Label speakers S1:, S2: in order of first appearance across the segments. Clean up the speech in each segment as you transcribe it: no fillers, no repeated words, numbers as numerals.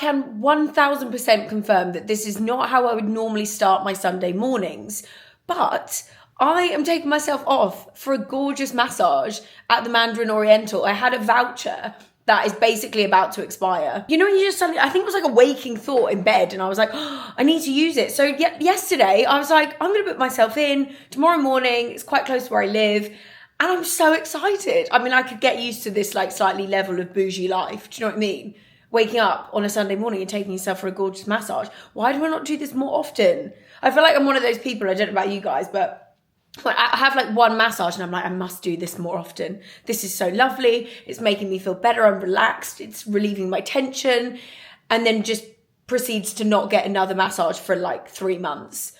S1: can 1000% confirm that this is not how I would normally start my Sunday mornings, but I am taking myself off for a gorgeous massage at the Mandarin Oriental. I had a voucher that is basically about to expire. You know, when you just suddenly, I think it was like a waking thought in bed, and I was like, oh, I need to use it. So yesterday I was like, I'm gonna put myself in tomorrow morning. It's quite close to where I live. And I'm so excited. I mean, I could get used to this like slightly level of bougie life. Do you know what I mean? Waking up on a Sunday morning and taking yourself for a gorgeous massage. Why do I not do this more often? I feel like I'm one of those people, I don't know about you guys, but I have like one massage and I'm like, I must do this more often. This is so lovely. It's making me feel better. I'm relaxed. It's relieving my tension. And then just proceeds to not get another massage for like 3 months.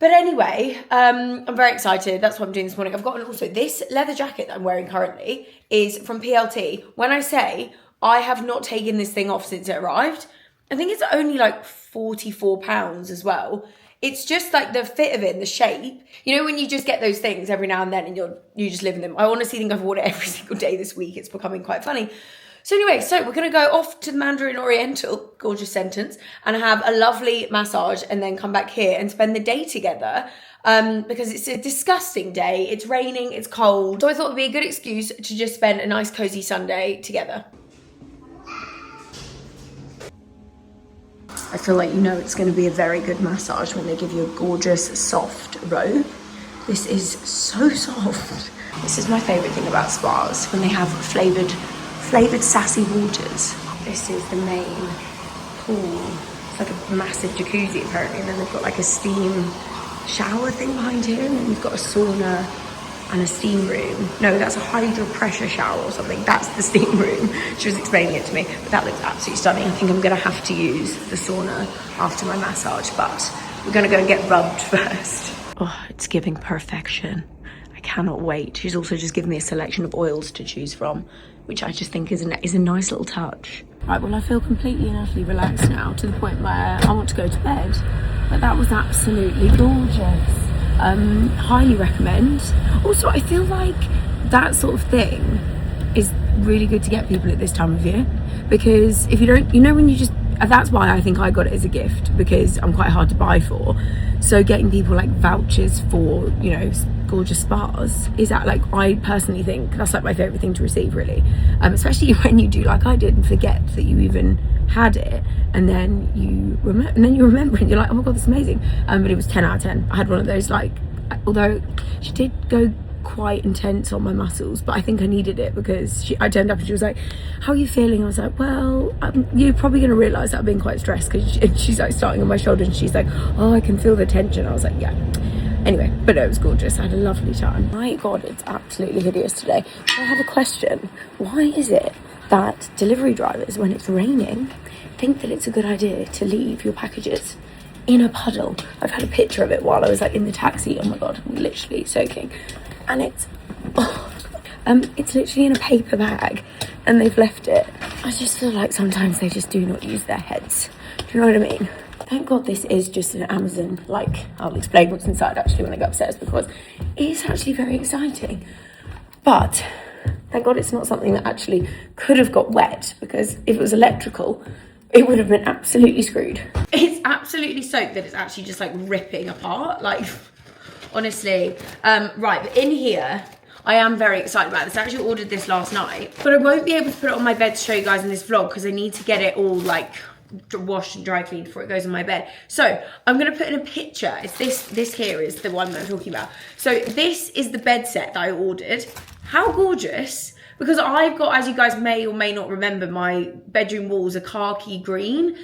S1: But anyway, I'm very excited. That's what I'm doing this morning. I've got also this leather jacket that I'm wearing currently is from PLT. When I say I have not taken this thing off since it arrived, I think it's only like £44 as well. It's just like the fit of it and the shape. You know, when you just get those things every now and then and you just live in them. I honestly think I've worn it every single day this week. It's becoming quite funny. So anyway, so we're going to go off to the Mandarin Oriental, gorgeous sentence, and have a lovely massage and then come back here and spend the day together because it's a disgusting day. It's raining, it's cold. So I thought it would be a good excuse to just spend a nice cozy Sunday together. I feel like you know it's going to be a very good massage when they give you a gorgeous soft robe. This is so soft. This is my favourite thing about spas, when they have flavoured sassy waters. This is the main pool. It's like a massive jacuzzi apparently, and then they've got like a steam shower thing behind here, and then you've got a sauna and a steam room. No, that's a hydro pressure shower or something. That's the steam room. She was explaining it to me, but that looks absolutely stunning. I think I'm gonna have to use the sauna after my massage, but we're gonna go and get rubbed first. Oh, it's giving perfection. I cannot wait. She's also just given me a selection of oils to choose from, which I just think is a nice little touch. Right, well, I feel completely and utterly relaxed now, to the point where I want to go to bed. But that was absolutely gorgeous. Highly recommend. Also, I feel like that sort of thing is really good to get people at this time of year, because if you don't, you know, when you just, that's why I think I got it as a gift, because I'm quite hard to buy for. So getting people like vouchers for, you know, gorgeous spas is that, like, I personally think that's like my favorite thing to receive, really, especially when you do like I did and forget that you even had it, and then you remember and you're like, oh my god, that's amazing. But it was 10 out of 10. I had one of those, like, although she did go quite intense on my muscles, but I think I needed it because I turned up and she was like, how are you feeling? I was like, well, you're probably going to realise that I'm being quite stressed, because she's like starting on my shoulder and she's like, oh, I can feel the tension. I was like, yeah. Anyway, but it was gorgeous. I had a lovely time. My god, it's absolutely hideous today. I have a question. Why is it that delivery drivers, when it's raining, think that it's a good idea to leave your packages in a puddle? I've had a picture of it while I was like in the taxi. Oh my god, I'm literally soaking. And it's literally in a paper bag and they've left it. I just feel like sometimes they just do not use their heads. Do you know what I mean? Thank god this is just an Amazon, like, I'll explain what's inside actually when I go upstairs, because it is actually very exciting. But thank god it's not something that actually could have got wet, because if it was electrical, it would have been absolutely screwed. It's absolutely soaked that it's actually just like ripping apart, like, honestly. Right, but in here, I am very excited about this. I actually ordered this last night, but I won't be able to put it on my bed to show you guys in this vlog because I need to get it all like washed and dry cleaned before it goes on my bed. So I'm gonna put in a picture. It's this here is the one that I'm talking about. So this is the bed set that I ordered. How gorgeous. Because I've got, as you guys may or may not remember, my bedroom walls are khaki green.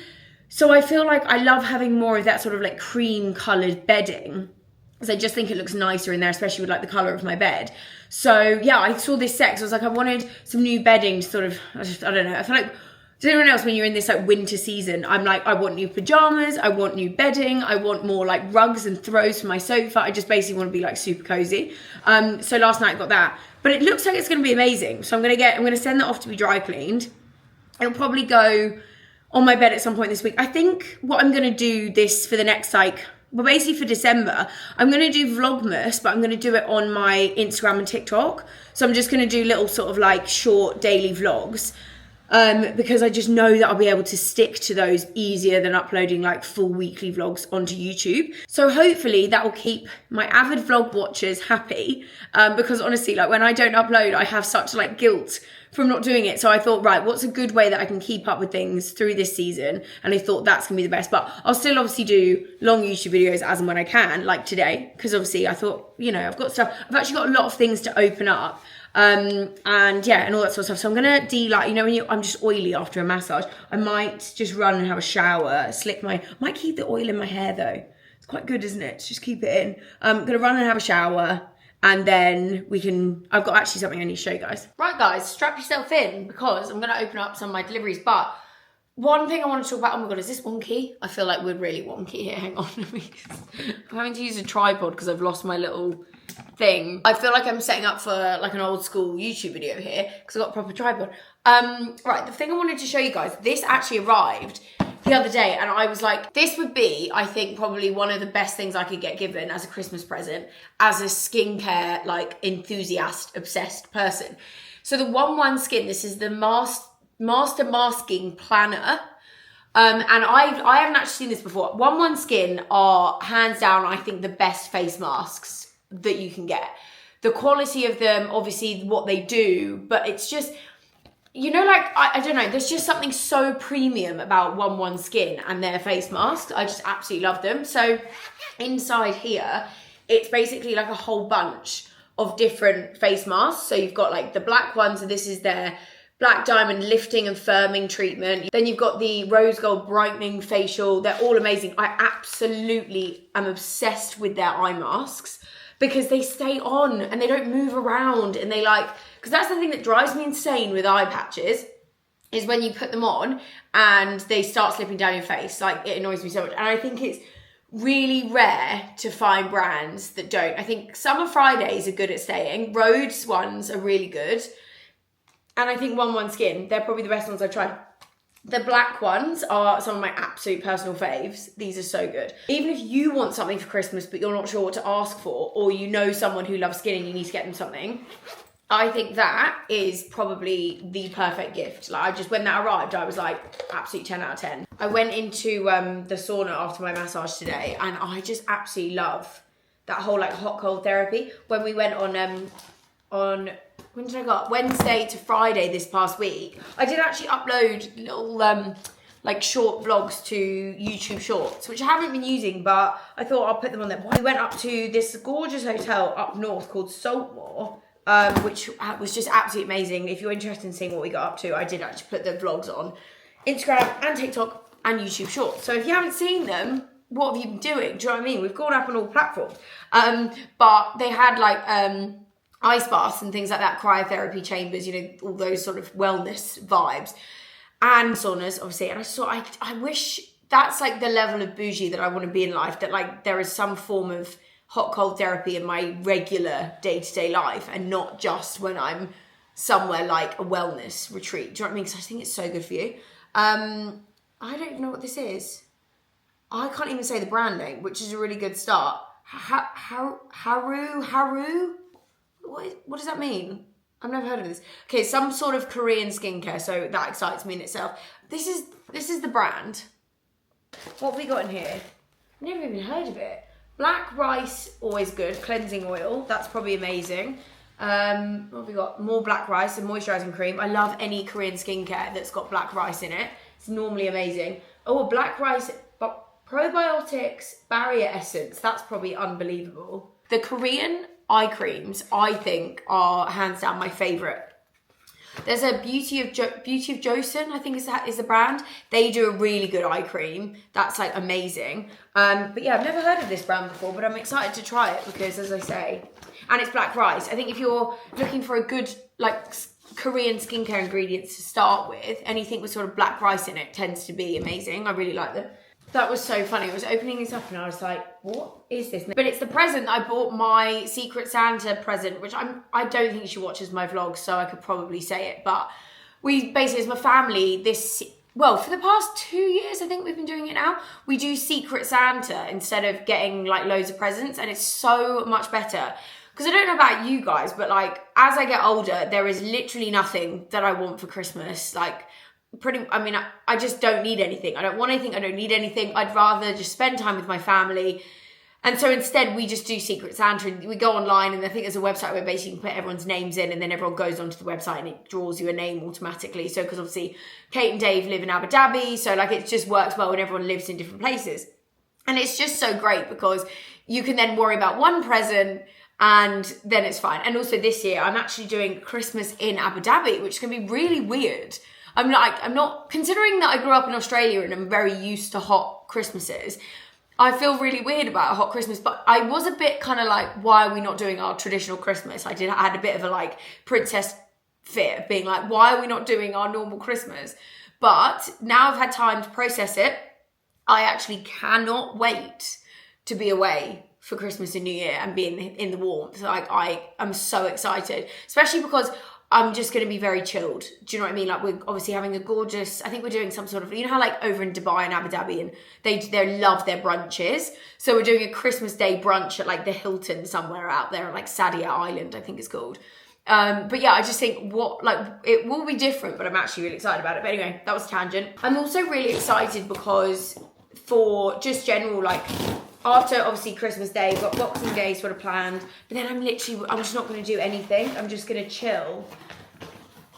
S1: So I feel like I love having more of that sort of like cream coloured bedding, because I just think it looks nicer in there, especially with like the colour of my bed. So yeah, I saw this set, so I was like, I wanted some new bedding to sort of, I don't know, I feel like, does anyone else, when you're in this like winter season, I'm like, I want new pajamas, I want new bedding, I want more like rugs and throws for my sofa. I just basically want to be like super cozy. So last night I got that, but it looks like it's going to be amazing. So I'm going to send that off to be dry cleaned. It'll probably go on my bed at some point this week. I think what I'm going to do this for the next well, basically for December, I'm going to do Vlogmas, but I'm going to do it on my Instagram and TikTok. So I'm just going to do little sort of like short daily vlogs. because I just know that I'll be able to stick to those easier than uploading like full weekly vlogs onto YouTube. So hopefully that will keep my avid vlog watchers happy, because honestly, like when I don't upload, I have such like guilt from not doing it. So I thought, right, what's a good way that I can keep up with things through this season? And I thought that's gonna be the best, but I'll still obviously do long YouTube videos as and when I can, like today, because obviously I thought, you know, I've got stuff, I've actually got a lot of things to open up. And yeah, and all that sort of stuff. So I'm gonna like, you know, when I'm just oily after a massage, I might just run and have a shower, might keep the oil in my hair though. It's quite good, isn't it? Just keep it in. I'm gonna run and have a shower, and then I've got actually something I need to show you guys. Right guys, strap yourself in, because I'm gonna open up some of my deliveries, but one thing I want to talk about, oh my God, is this wonky? I feel like we're really wonky here, hang on. I'm having to use a tripod because I've lost my little thing. I feel like I'm setting up for like an old school YouTube video here because I've got a proper tripod. Right, the thing I wanted to show you guys, this actually arrived the other day, and I was like, this would be, I think, probably one of the best things I could get given as a Christmas present as a skincare like enthusiast, obsessed person. So the 1-1 Skin, this is the Master Masking Planner. And I haven't actually seen this before. 1-1 Skin are hands down, I think, the best face masks that you can get. The quality of them, obviously what they do, but it's just, you know, like, I don't know, there's just something so premium about 1-1 Skin and their face masks. I just absolutely love them. So inside here, it's basically like a whole bunch of different face masks. So you've got like the black ones, so this is their Black Diamond Lifting and Firming Treatment. Then you've got the Rose Gold Brightening Facial. They're all amazing. I absolutely am obsessed with their eye masks because they stay on and they don't move around, and they like, because that's the thing that drives me insane with eye patches, is when you put them on and they start slipping down your face. Like, it annoys me so much. And I think it's really rare to find brands that don't. I think Summer Fridays are good at staying. Rhodes ones are really good. And I think 1-1 Skin, they're probably the best ones I've tried. The black ones are some of my absolute personal faves. These are so good. Even if you want something for Christmas, but you're not sure what to ask for, or you know someone who loves skin and you need to get them something, I think that is probably the perfect gift. Like, when that arrived, I was like, absolute 10 out of 10. I went into the sauna after my massage today, and I just absolutely love that whole like hot cold therapy. When we went on when did I go? Wednesday to Friday this past week, I did actually upload little like short vlogs to YouTube Shorts, which I haven't been using, but I thought I'll put them on there. We went up to this gorgeous hotel up north called Saltmore, which was just absolutely amazing. If you're interested in seeing what we got up to, I did actually put the vlogs on Instagram and TikTok and YouTube Shorts. So if you haven't seen them, what have you been doing? Do you know what I mean? We've gone up on all platforms. But they had like ice baths and things like that, cryotherapy chambers, you know, all those sort of wellness vibes, and saunas, obviously. And I wish that's like the level of bougie that I want to be in life, that like there is some form of hot cold therapy in my regular day-to-day life, and not just when I'm somewhere like a wellness retreat. Do you know what I mean? Because I think it's so good for you. I don't even know what this is. I can't even say the brand name, which is a really good start. Haru? What does that mean? I've never heard of this. Okay, some sort of Korean skincare, so that excites me in itself. This is the brand. What have we got in here? I've never even heard of it. Black rice, always good. Cleansing oil, that's probably amazing. What have we got? More black rice and moisturising cream. I love any Korean skincare that's got black rice in it. It's normally amazing. Oh, black rice, probiotics, barrier essence. That's probably unbelievable. The Korean eye creams, I think, are hands down my favourite. There's a Beauty of Joseon, I think is the brand. They do a really good eye cream. That's like amazing. But yeah, I've never heard of this brand before, but I'm excited to try it because, as I say, and it's black rice. I think if you're looking for a good like Korean skincare ingredients to start with, anything with sort of black rice in it tends to be amazing. I really like them. That was so funny. I was opening this up and I was like, what is this? But it's the present that I bought my Secret Santa present, which I don't think she watches my vlogs, so I could probably say it. But we basically, as my family, for the past 2 years, I think we've been doing it now. We do Secret Santa instead of getting like loads of presents, and it's so much better. Because I don't know about you guys, but like as I get older, there is literally nothing that I want for Christmas. Like I just don't need anything. I don't want anything. I don't need anything. I'd rather just spend time with my family. And so instead we just do Secret Santa, and we go online, and I think there's a website where basically you can put everyone's names in, and then everyone goes onto the website and it draws you a name automatically. So, because obviously Kate and Dave live in Abu Dhabi, so like it just works well when everyone lives in different places. And it's just so great because you can then worry about one present and then it's fine. And also this year I'm actually doing Christmas in Abu Dhabi, which can be really weird. I'm not considering that I grew up in Australia and I'm very used to hot Christmases. I feel really weird about a hot Christmas, but I was a bit kind of like, why are we not doing our traditional Christmas? I had a bit of a like princess fit of being like, why are we not doing our normal Christmas? But now I've had time to process it. I actually cannot wait to be away for Christmas and New Year and be in the warmth. Like I am so excited, especially because I'm just going to be very chilled. Do you know what I mean? Like we're obviously having a gorgeous, I think we're doing some sort of, you know how like over in Dubai and Abu Dhabi and they love their brunches. So we're doing a Christmas Day brunch at like the Hilton somewhere out there, like Sadia Island, I think it's called. But yeah, I just think it will be different, but I'm actually really excited about it. But anyway, that was a tangent. I'm also really excited because for just general, like after obviously Christmas Day, we've got Boxing Day sort of planned, but then I'm just not going to do anything. I'm just going to chill.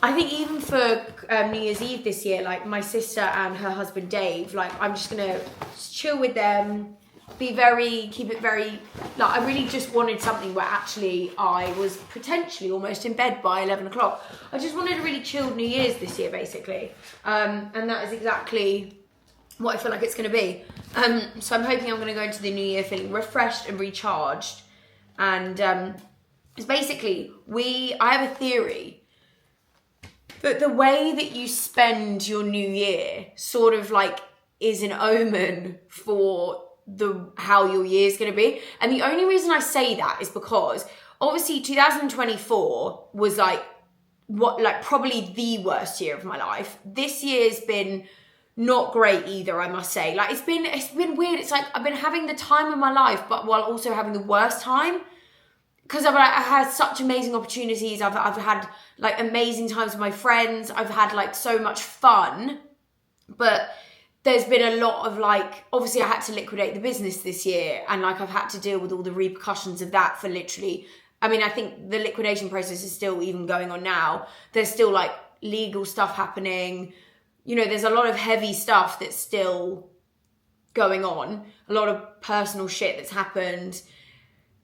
S1: I think even for New Year's Eve this year, like my sister and her husband Dave, like I'm just going to chill with them, keep it very, like I really just wanted something where actually I was potentially almost in bed by 11 o'clock. I just wanted a really chilled New Year's this year, basically. And that is exactly what I feel like it's going to be. So I'm hoping I'm going to go into the new year feeling refreshed and recharged. And it's basically, I have a theory that the way that you spend your new year sort of like is an omen for how your year is going to be. And the only reason I say that is because obviously 2024 was probably the worst year of my life. This year's been not great either, I must say. Like it's been weird. It's like I've been having the time of my life, but while also having the worst time. Because I had such amazing opportunities. I've had like amazing times with my friends. I've had like so much fun. But there's been a lot of like, obviously I had to liquidate the business this year. And like I've had to deal with all the repercussions of that for literally, I mean, I think the liquidation process is still even going on now. There's still like legal stuff happening. You know, there's a lot of heavy stuff that's still going on. A lot of personal shit that's happened.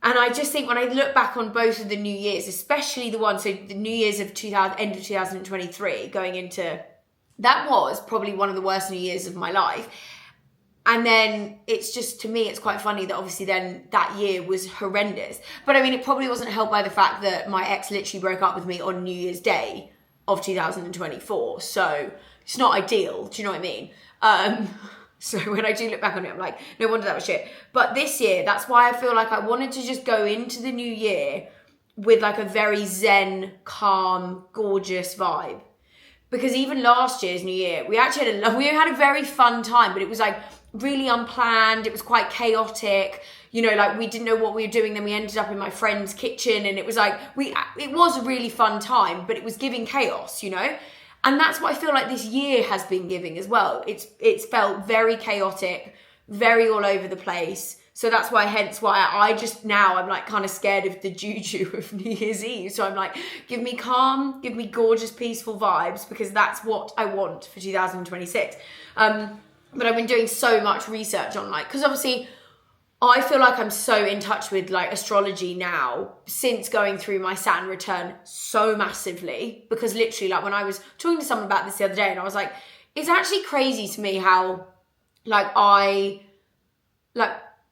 S1: And I just think when I look back on both of the New Year's, especially the one, so the New Year's of end of 2023 going into, that was probably one of the worst New Year's of my life. And then it's just, to me, it's quite funny that obviously then that year was horrendous. But I mean, it probably wasn't helped by the fact that my ex literally broke up with me on New Year's Day of 2024. So it's not ideal. Do you know what I mean? So when I do look back on it, I'm like, no wonder that was shit. But this year, that's why I feel like I wanted to just go into the new year with like a very zen, calm, gorgeous vibe. Because even last year's New Year, we actually had a very fun time, but it was like really unplanned. It was quite chaotic. You know, like we didn't know what we were doing. Then we ended up in my friend's kitchen and it was like, it was a really fun time, but it was giving chaos, you know? And that's what I feel like this year has been giving as well. It's felt very chaotic, very all over the place. So that's why, I'm like kind of scared of the juju of New Year's Eve. So I'm like, give me calm, give me gorgeous, peaceful vibes, because that's what I want for 2026. But I've been doing so much research on like, because obviously I feel like I'm so in touch with like astrology now since going through my Saturn return so massively, because literally like when I was talking to someone about this the other day and I was like, it's actually crazy to me how like I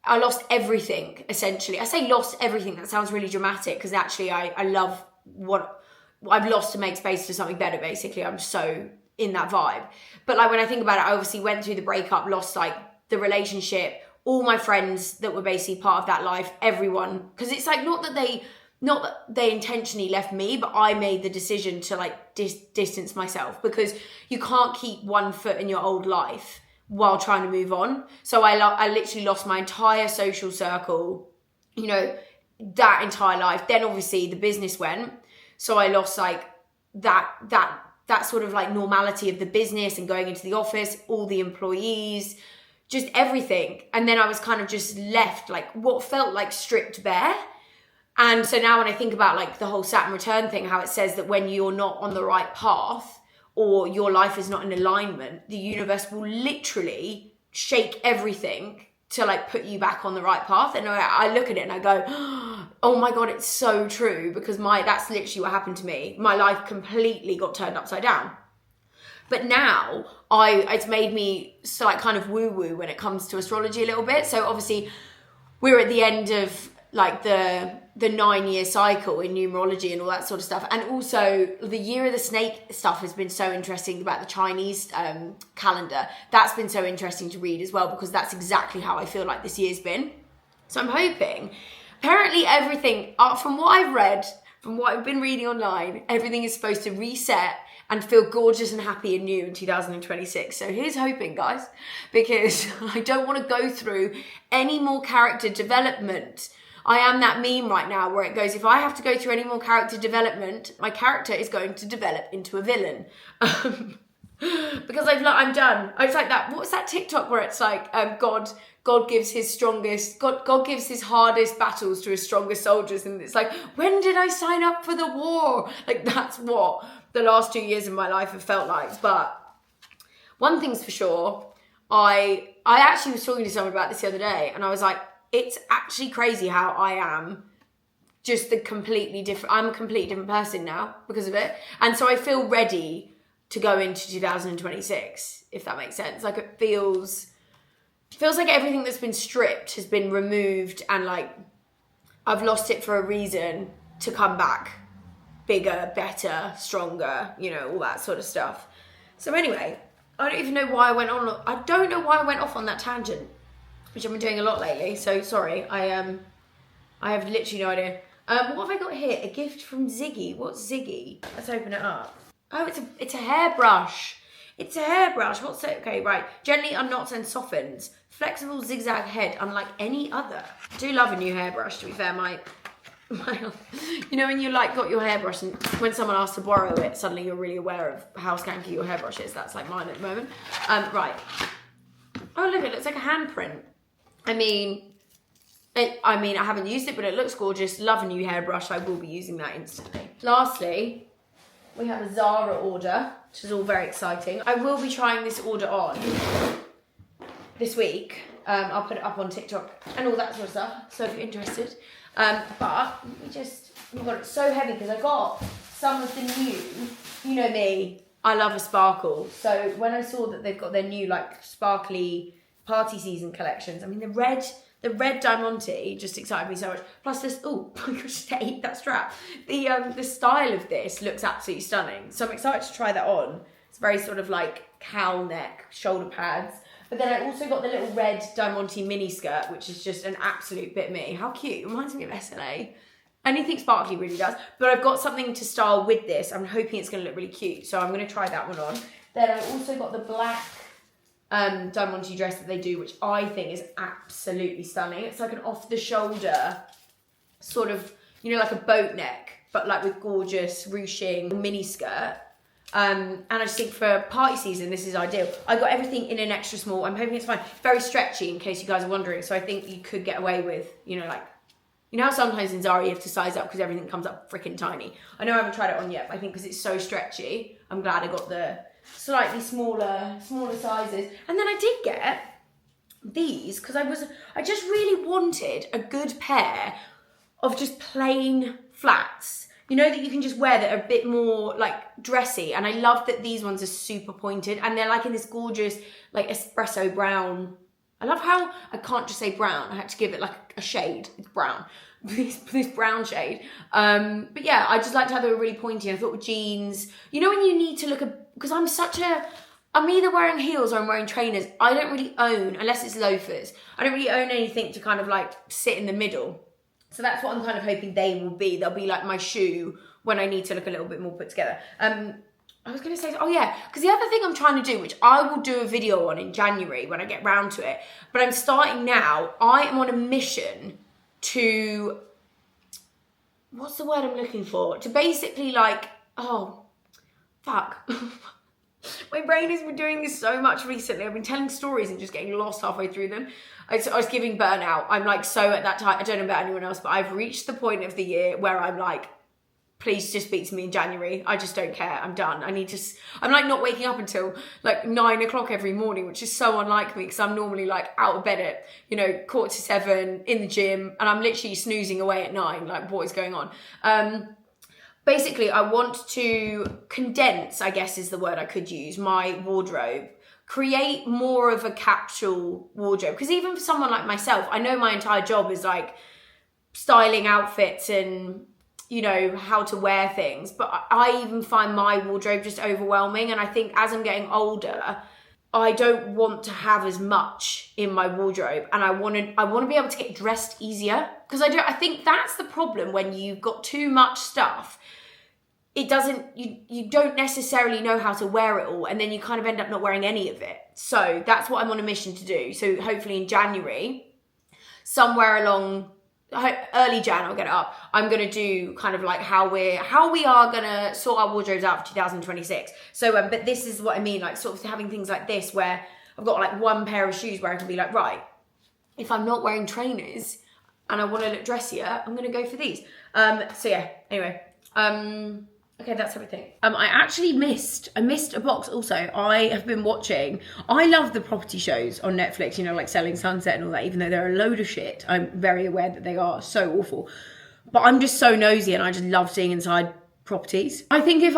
S1: lost everything essentially. I say lost everything. That sounds really dramatic because actually I love what I've lost to make space for something better. Basically, I'm so in that vibe. But like when I think about it, I obviously went through the breakup, lost like the relationship, all my friends that were basically part of that life, everyone, because it's like not that they intentionally left me, but I made the decision to like distance myself, because you can't keep one foot in your old life while trying to move on. So I literally lost my entire social circle, you know, that entire life. Then obviously the business went, so I lost like that that sort of like normality of the business and going into the office, all the employees, just everything. And then I was kind of just left like what felt like stripped bare. And so now when I think about like the whole Saturn return thing, how it says that when you're not on the right path or your life is not in alignment, the universe will literally shake everything to like put you back on the right path. And I look at it and I go, oh my God, it's so true, because that's literally what happened to me. My life completely got turned upside down. But now it's made me so like kind of woo-woo when it comes to astrology a little bit. So obviously we're at the end of like the 9-year cycle in numerology and all that sort of stuff. And also the year of the snake stuff has been so interesting about the Chinese calendar. That's been so interesting to read as well, because that's exactly how I feel like this year's been. So I'm hoping, apparently everything, from what I've read, from what I've been reading online, everything is supposed to reset and feel gorgeous and happy and new in 2026. So here's hoping, guys, because I don't want to go through any more character development. I am that meme right now where it goes, if I have to go through any more character development, my character is going to develop into a villain. Because I'm done. It's like that, what's that TikTok where it's like, God gives his hardest battles to his strongest soldiers. And it's like, when did I sign up for the war? Like, that's what the last 2 years of my life have felt like. But one thing's for sure, I actually was talking to someone about this the other day, and I was like, it's actually crazy how I am just I'm a completely different person now because of it. And so I feel ready to go into 2026, if that makes sense. Like it feels like everything that's been stripped has been removed, and like I've lost it for a reason to come back bigger, better, stronger, all that sort of stuff. So anyway, I don't even know why I went on. I don't know why I went off on that tangent, which I've been doing a lot lately. So sorry, I have literally no idea. What have I got here? A gift from Ziggy. What's Ziggy? Let's open it up. Oh, it's a hairbrush. It's a hairbrush. What's it? Okay, right. Gently unknots and softens. Flexible zigzag head, unlike any other. I do love a new hairbrush, to be fair. When you like got your hairbrush and when someone asks to borrow it, suddenly you're really aware of how skanky your hairbrush is. That's like mine at the moment. Right. Oh, look, it looks like a handprint. I haven't used it, but it looks gorgeous. Love a new hairbrush. I will be using that instantly. Lastly, we have a Zara order, which is all very exciting. I will be trying this order on this week. I'll put it up on TikTok and all that sort of stuff, so if you're interested. But oh my God, it's so heavy because I got some of the new, you know me, I love a sparkle. So when I saw that they've got their new like sparkly party season collections, the red Diamante just excited me so much. Plus this, oh my gosh, I hate that strap. The style of this looks absolutely stunning. So I'm excited to try that on. It's very sort of like cowl neck, shoulder pads. But then I also got the little red Diamante mini skirt, which is just an absolute bit me. How cute. It reminds me of SLA. Anything sparkly really does. But I've got something to style with this. I'm hoping it's going to look really cute. So I'm going to try that one on. Then I also got the black Diamante dress that they do, which I think is absolutely stunning. It's like an off-the-shoulder sort of, like a boat neck, but like with gorgeous ruching mini skirt. And I just think for party season, this is ideal. I got everything in an extra small. I'm hoping it's fine. Very stretchy, in case you guys are wondering. So I think you could get away with, how sometimes in Zara you have to size up because everything comes up freaking tiny. I know I haven't tried it on yet, but I think because it's so stretchy, I'm glad I got the slightly smaller sizes. And then I did get these because I just really wanted a good pair of just plain flats. That you can just wear that are a bit more like dressy. And I love that these ones are super pointed and they're like in this gorgeous like espresso brown. I love how I can't just say brown. I had to give it like a shade. It's brown. This brown shade. But yeah, I just liked how they were really pointy. I thought with jeans, when you need to look because I'm either wearing heels or I'm wearing trainers. I don't really own, unless it's loafers, I don't really own anything to kind of like sit in the middle. So that's what I'm kind of hoping they will be. They'll be like my shoe when I need to look a little bit more put together. I was going to say, because the other thing I'm trying to do, which I will do a video on in January when I get round to it, but I'm starting now, I am on a mission to, what's the word I'm looking for? To basically like, Fuck. My brain has been doing this so much recently. I've been telling stories and just getting lost halfway through them. I was giving burnout. I'm like, so at that time, I don't know about anyone else, but I've reached the point of the year where I'm like, please just speak to me in January. I just don't care. I'm done. I'm like not waking up until like 9 o'clock every morning, which is so unlike me because I'm normally like out of bed at, 7:15 in the gym, and I'm literally snoozing away at 9. Like, what is going on? Basically, I want to condense, I guess is the word I could use, my wardrobe, create more of a capsule wardrobe. Because even for someone like myself, I know my entire job is like styling outfits and, how to wear things. But I even find my wardrobe just overwhelming. And I think as I'm getting older, I don't want to have as much in my wardrobe, and I want to be able to get dressed easier, because I think that's the problem when you've got too much stuff. It doesn't, you don't necessarily know how to wear it all, and then you kind of end up not wearing any of it. So that's what I'm on a mission to do. So hopefully in January, somewhere along early Jan, I'll get it up. I'm going to do kind of like how we are going to sort our wardrobes out for 2026. So, but this is what I mean, like sort of having things like this where I've got like one pair of shoes where I can be like, right, if I'm not wearing trainers and I want to look dressier, I'm going to go for these. So yeah, anyway, okay, that's everything. I missed a box also. I have been watching, I love the property shows on Netflix, like Selling Sunset and all that, even though they're a load of shit. I'm very aware that they are so awful. But I'm just so nosy and I just love seeing inside properties. I think if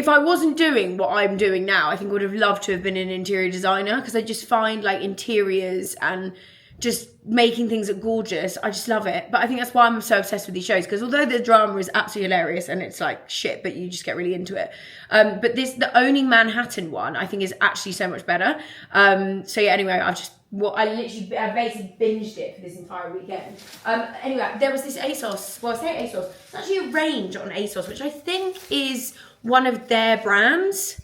S1: I wasn't doing what I'm doing now, I think I would have loved to have been an interior designer, because I just find like interiors and just making things look gorgeous, I just love it. But I think that's why I'm so obsessed with these shows, because although the drama is absolutely hilarious and it's like shit, but you just get really into it. But the Owning Manhattan one, I think is actually so much better. So yeah, anyway, I basically binged it for this entire weekend. Anyway, there was this ASOS, well I say ASOS, it's actually a range on ASOS, which I think is one of their brands.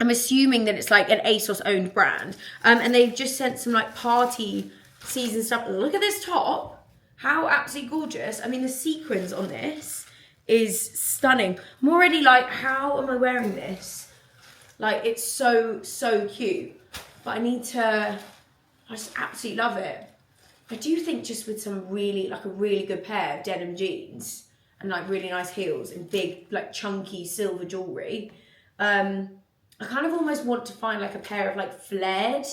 S1: I'm assuming that it's like an ASOS owned brand. And they've just sent some like party season stuff. Look at this top, how absolutely gorgeous. I mean, the sequins on this is stunning. I'm already like, how am I wearing this? Like, it's so cute, but I just absolutely love it. I do think just with some really, like a really good pair of denim jeans and like really nice heels and big like chunky silver jewelry, I kind of almost want to find like a pair of like flared,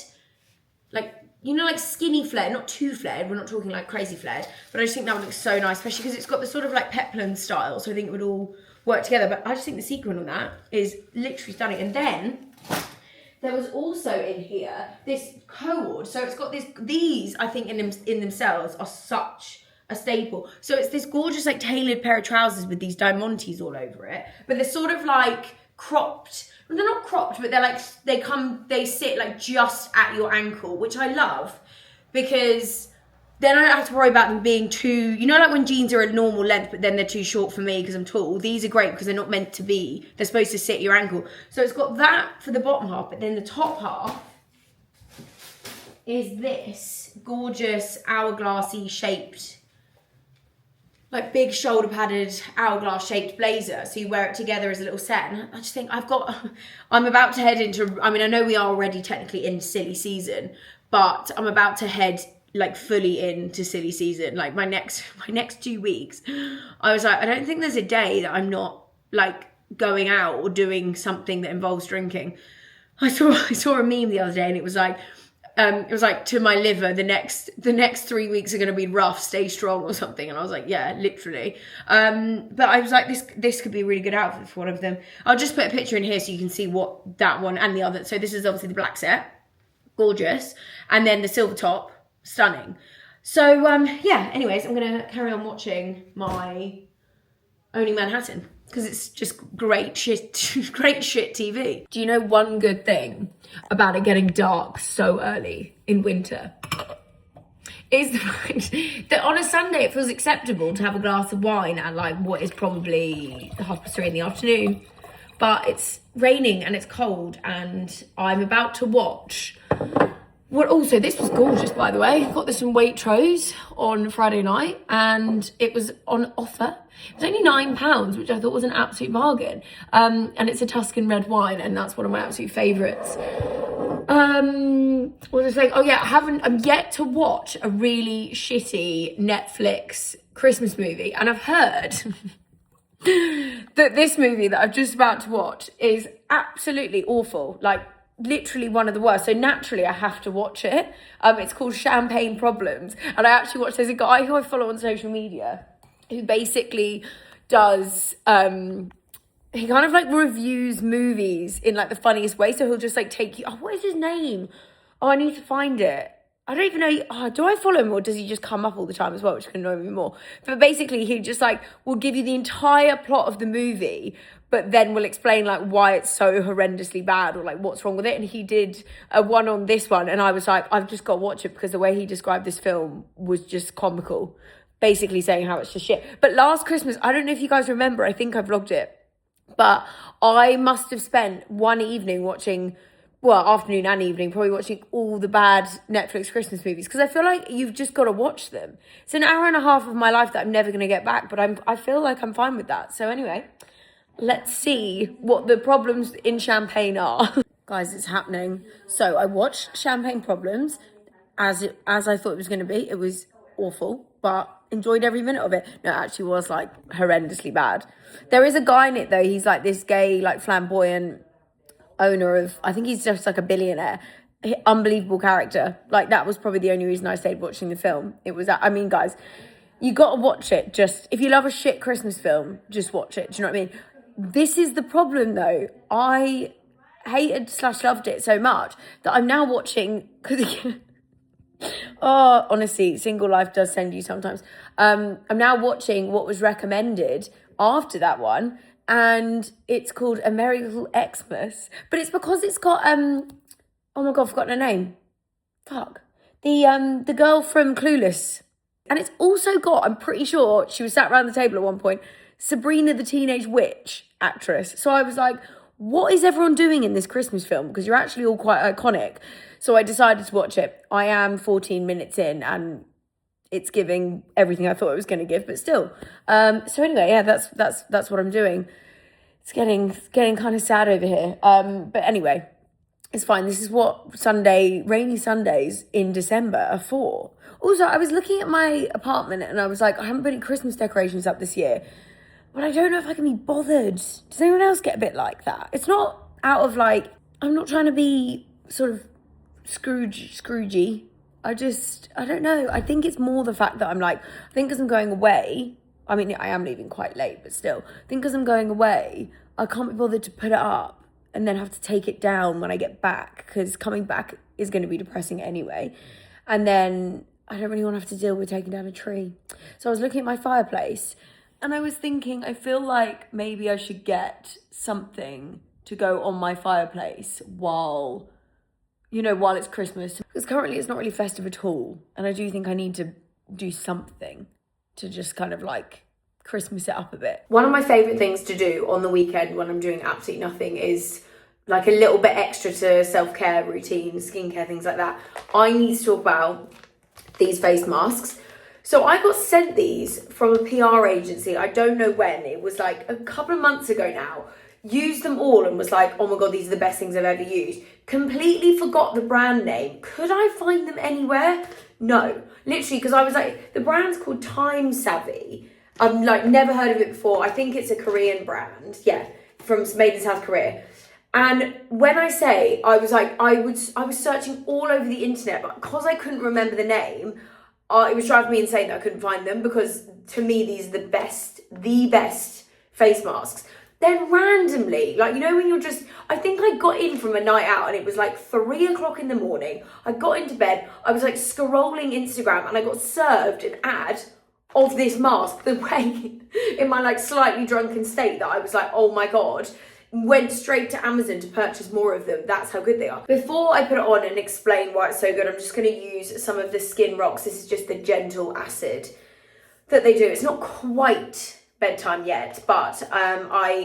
S1: like, like skinny flared, not too flared. We're not talking like crazy flared, but I just think that would look so nice, especially because it's got the sort of like peplum style. So I think it would all work together. But I just think the sequin on that is literally stunning. And then there was also in here this cord. So it's got these I think in themselves are such a staple. So it's this gorgeous like tailored pair of trousers with these diamantes all over it, but they're sort of like cropped. They're not cropped, but they're like, they sit like just at your ankle, which I love, because then I don't have to worry about them being too, like when jeans are a normal length, but then they're too short for me because I'm tall. These are great because they're not meant to be, they're supposed to sit at your ankle. So it's got that for the bottom half, but then the top half is this gorgeous hourglassy shaped, like big shoulder padded hourglass shaped blazer. So you wear it together as a little set. And I just think I'm about to head into, I mean, I know we are already technically in silly season, but I'm about to head like fully into silly season. Like my next 2 weeks, I was like, I don't think there's a day that I'm not like going out or doing something that involves drinking. I saw a meme the other day and it was like to my liver, the next 3 weeks are going to be rough, stay strong or something. And I was like, yeah, literally. But I was like, this could be a really good outfit for one of them. I'll just put a picture in here so you can see what that one and the other. So this is obviously the black set, gorgeous. And then the silver top, stunning. So yeah, anyways, I'm going to carry on watching my Owning Manhattan, because it's just great shit TV. Do you know one good thing about it getting dark so early in winter? Is the fact that on a Sunday it feels acceptable to have a glass of wine at like what is probably 3:30 in the afternoon. But it's raining and it's cold and I'm about to watch Well, also, this was gorgeous, by the way. Got this from Waitrose on Friday night, and it was on offer. It was only £9, which I thought was an absolute bargain. And it's a Tuscan red wine, and that's one of my absolute favourites. What was I saying? Oh yeah, I'm yet to watch a really shitty Netflix Christmas movie, and I've heard that this movie that I'm just about to watch is absolutely awful. Like, literally one of the worst. So naturally I have to watch it. It's called Champagne Problems, and I actually watched, there's a guy who I follow on social media who basically does he kind of like reviews movies in like the funniest way. So he'll just like take you, oh, what is his name? Oh, I need to find it. I don't even know, do I follow him, or does he just come up all the time as well, which can annoy me more? But basically he just like will give you the entire plot of the movie, but then will explain like why it's so horrendously bad, or like what's wrong with it. And he did a one on this one, and I was like, I've just got to watch it because the way he described this film was just comical, basically saying how it's just shit. But last Christmas, I don't know if you guys remember, I think I vlogged it, but I must have spent one evening watching, well, afternoon and evening, probably watching all the bad Netflix Christmas movies, because I feel like you've just got to watch them. It's an hour and a half of my life that I'm never going to get back, but I feel like I'm fine with that. So anyway, let's see what the problems in Champagne are. Guys, it's happening. So I watched Champagne Problems as I thought it was going to be. It was awful, but enjoyed every minute of it. No, it actually was like horrendously bad. There is a guy in it though. He's like this gay, like flamboyant owner of, I think he's just like a billionaire. Unbelievable character. Like, that was probably the only reason I stayed watching the film. It was that, I mean, guys, you got to watch it. Just, if you love a shit Christmas film, just watch it. Do you know what I mean? This is the problem though. I hated/loved it so much that I'm now watching, because oh, honestly, single life does send you sometimes. I'm now watching what was recommended after that one, and it's called A Merry Little Xmas, but it's because it's got oh my god, I've forgotten her name. Fuck. The girl from Clueless. And it's also got, I'm pretty sure she was sat around the table at one point, Sabrina the Teenage Witch actress. So I was like, what is everyone doing in this Christmas film? Because you're actually all quite iconic. So I decided to watch it. I am 14 minutes in, and it's giving everything I thought it was going to give, but still. So anyway, yeah, that's what I'm doing. It's getting kind of sad over here. But anyway, it's fine. This is what rainy Sundays in December are for. Also, I was looking at my apartment and I was like, I haven't put any Christmas decorations up this year, but I don't know if I can be bothered. Does anyone else get a bit like that? It's not out of like, I'm not trying to be sort of Scroogey. I don't know. I think it's more the fact that I'm like, I think because I'm going away, I mean, I am leaving quite late, but still, I think because I'm going away, I can't be bothered to put it up and then have to take it down when I get back, because coming back is going to be depressing anyway. And then I don't really want to have to deal with taking down a tree. So I was looking at my fireplace and I was thinking, I feel like maybe I should get something to go on my fireplace while it's Christmas. Because currently it's not really festive at all. And I do think I need to do something to just kind of like Christmas it up a bit. One of my favourite things to do on the weekend when I'm doing absolutely nothing is like a little bit extra to self-care routine, skincare, things like that. I need to talk about these face masks. So I got sent these from a PR agency. I don't know when. It was like a couple of months ago now. Used them all and was like, oh my god, these are the best things I've ever used. Completely forgot the brand name. Could I find them anywhere? No. Literally, because I was like, the brand's called Time Savvy. I've like never heard of it before. I think it's a Korean brand. Yeah, made in South Korea. And when I say, I was like, I was searching all over the internet, but because I couldn't remember the name, it was driving me insane that I couldn't find them, because to me, these are the best face masks. Then randomly, like, when you're just, I think I got in from a night out and it was like 3 o'clock in the morning. I got into bed, I was like scrolling Instagram and I got served an ad of this mask the way in my like slightly drunken state that I was like, oh my God, went straight to Amazon to purchase more of them. That's how good they are. Before I put it on and explain why it's so good, I'm just going to use some of the Skin Rocks. This is just the gentle acid that they do. It's not quite bedtime yet, but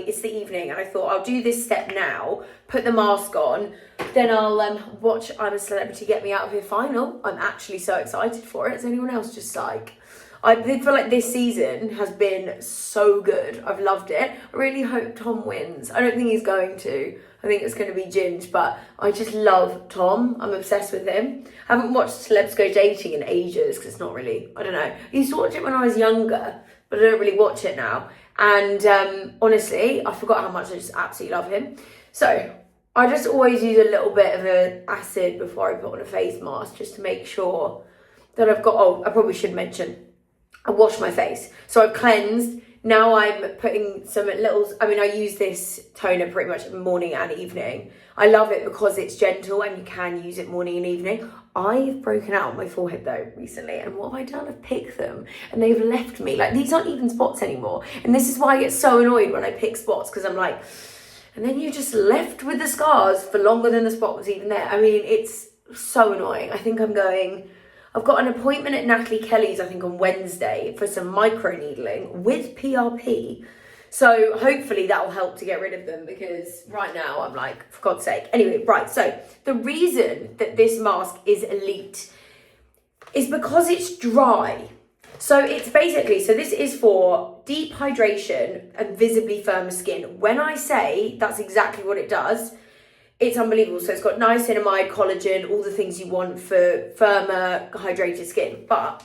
S1: it's the evening, and I thought I'll do this step now, put the mask on, then I'll watch I'm a Celebrity Get Me Out of Here final. I'm actually so excited for it. Is anyone else just like, I feel like this season has been so good. I've loved it. I really hope Tom wins. I don't think he's going to. I think it's going to be Ginge, but I just love Tom. I'm obsessed with him. I haven't watched Celebs Go Dating in ages because it's not really, I don't know. I used to watch it when I was younger, but I don't really watch it now. And honestly, I forgot how much I just absolutely love him. So I just always use a little bit of an acid before I put on a face mask just to make sure that I've got, oh, I probably should mention, I wash my face. So I've cleansed. Now I'm putting some little, I mean, I use this toner pretty much morning and evening. I love it because it's gentle and you can use it morning and evening. I've broken out on my forehead though recently, and what have I done? I've picked them and they've left me. Like, these aren't even spots anymore. And this is why I get so annoyed when I pick spots, because I'm like, and then you're just left with the scars for longer than the spot was even there. I mean, it's so annoying. I think I've got an appointment at Natalie Kelly's, I think on Wednesday, for some micro needling with PRP. So hopefully that will help to get rid of them, because right now I'm like, for God's sake. Anyway, right, so the reason that this mask is elite is because it's dry. So it's basically, so this is for deep hydration and visibly firmer skin. When I say that's exactly what it does, it's unbelievable. So it's got niacinamide, collagen, all the things you want for firmer, hydrated skin. But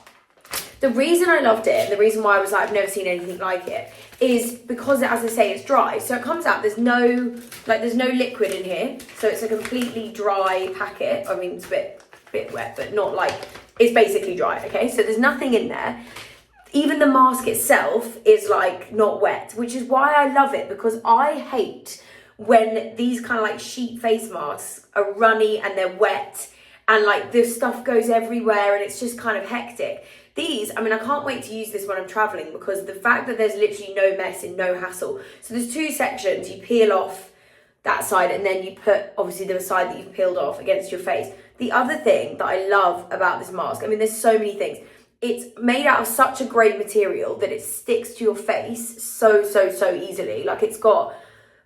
S1: the reason I loved it, and the reason why I was like, I've never seen anything like it, is because, as I say, it's dry. So it comes out, there's no liquid in here. So it's a completely dry packet. I mean, it's a bit wet, but not like, it's basically dry, okay? So there's nothing in there. Even the mask itself is like not wet, which is why I love it, because I hate when these kind of like sheet face masks are runny and they're wet and like the stuff goes everywhere and it's just kind of hectic. These, I mean, I can't wait to use this when I'm traveling, because the fact that there's literally no mess and no hassle. So there's two sections. You peel off that side and then you put obviously the side that you've peeled off against your face. The other thing that I love about this mask, I mean, there's so many things. It's made out of such a great material that it sticks to your face so easily. Like, it's got,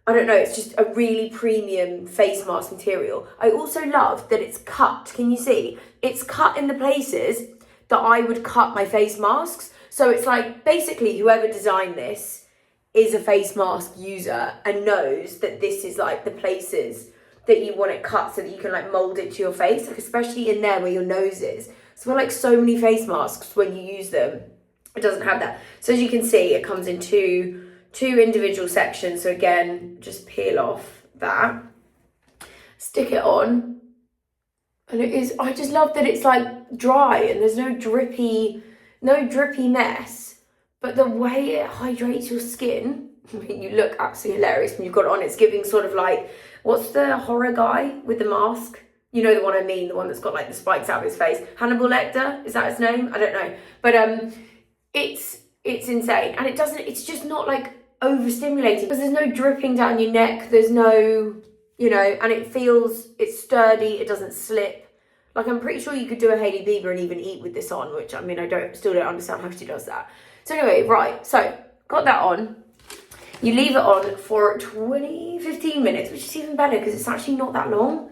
S1: I don't know, it's just a really premium face mask material. I also love that it's cut. Can you see? It's cut in the places that I would cut my face masks. So it's like, basically, whoever designed this is a face mask user and knows that this is like the places that you want it cut so that you can like mold it to your face, like especially in there where your nose is. So like so many face masks, when you use them, it doesn't have that. So as you can see, it comes in two individual sections. So again, just peel off that, stick it on, and it is, I just love that it's like dry and there's no drippy mess, but the way it hydrates your skin, I mean, you look absolutely hilarious when you've got it on. It's giving sort of like, what's the horror guy with the mask? You know the one I mean, the one that's got like the spikes out of his face. Hannibal Lecter, is that his name? I don't know. But it's insane. And it's just not like overstimulating, because there's no dripping down your neck. There's no, and it's sturdy. It doesn't slip. Like, I'm pretty sure you could do a Hailey Bieber and even eat with this on, which, I mean, still don't understand how she does that. So anyway, right. So got that on. You leave it on for 15 minutes, which is even better because it's actually not that long.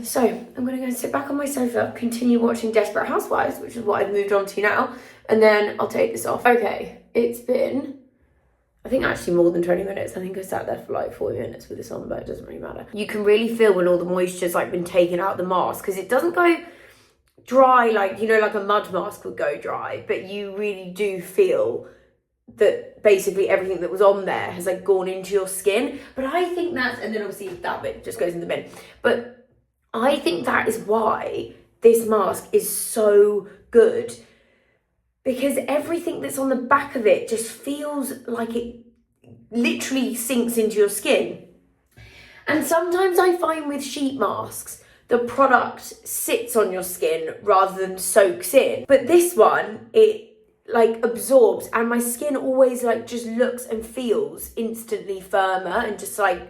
S1: So I'm going to go and sit back on my sofa, continue watching Desperate Housewives, which is what I've moved on to now, and then I'll take this off. Okay, it's been, I think actually more than 20 minutes. I think I sat there for like 40 minutes with this on, but it doesn't really matter. You can really feel when all the moisture's like been taken out of the mask, because it doesn't go dry like, like a mud mask would go dry, but you really do feel that basically everything that was on there has like gone into your skin. But I think that's, and then obviously that bit just goes in the bin, but I think that is why this mask is so good, because everything that's on the back of it just feels like it literally sinks into your skin. And sometimes I find with sheet masks, the product sits on your skin rather than soaks in, but this one, it like absorbs, and my skin always like just looks and feels instantly firmer and just like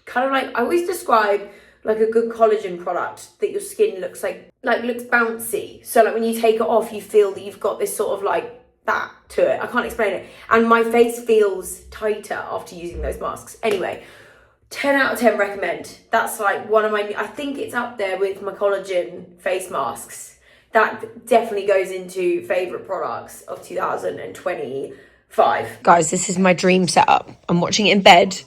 S1: kind of like, I always describe like a good collagen product that your skin looks like looks bouncy. So like when you take it off, you feel that you've got this sort of like that to it. I can't explain it. And my face feels tighter after using those masks. Anyway, 10 out of 10 recommend. That's like one of my, I think it's up there with my collagen face masks. That definitely goes into favourite products of 2025. Guys, this is my dream setup. I'm watching it in bed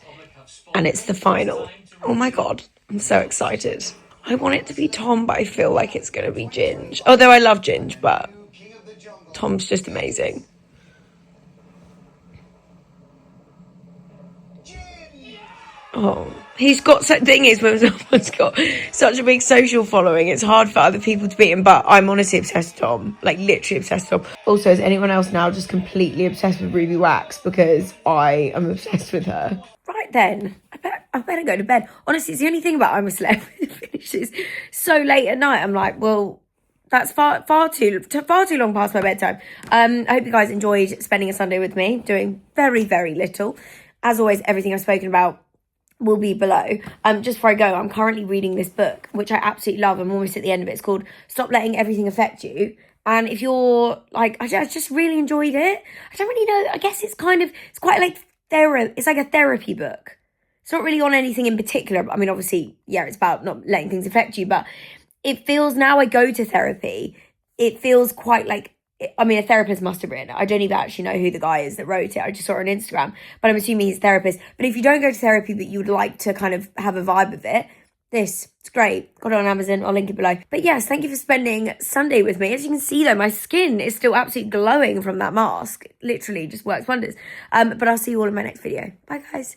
S1: and it's the final. Oh my God, I'm so excited. I want it to be Tom, but I feel like it's going to be Ginge. Although I love Ginge, but Tom's just amazing. Oh, he's got, so thing is, when someone's got such a big social following, it's hard for other people to beat him, but I'm honestly obsessed with Tom, like literally obsessed with Tom. Also, is anyone else now just completely obsessed with Ruby Wax? Because I am obsessed with her. Right then, I better go to bed. Honestly, it's the only thing about I'm a Celeb. It finishes so late at night. I'm like, well, that's far too long past my bedtime. I hope you guys enjoyed spending a Sunday with me, doing very, very little. As always, everything I've spoken about will be below. Just before I go, I'm currently reading this book, which I absolutely love. I'm almost at the end of it. It's called Stop Letting Everything Affect You. And if you're like, I just really enjoyed it. I don't really know. I guess it's quite like it's like a therapy book. It's not really on anything in particular. I mean, obviously, yeah, it's about not letting things affect you, but it feels, now I go to therapy, it feels quite like, I mean, a therapist must have written it. I don't even actually know who the guy is that wrote it. I just saw it on Instagram, but I'm assuming he's a therapist. But if you don't go to therapy, but you would like to kind of have a vibe of it, it's great. Got it on Amazon. I'll link it below. But yes, thank you for spending Sunday with me. As you can see though, my skin is still absolutely glowing from that mask. It literally just works wonders. But I'll see you all in my next video. Bye guys.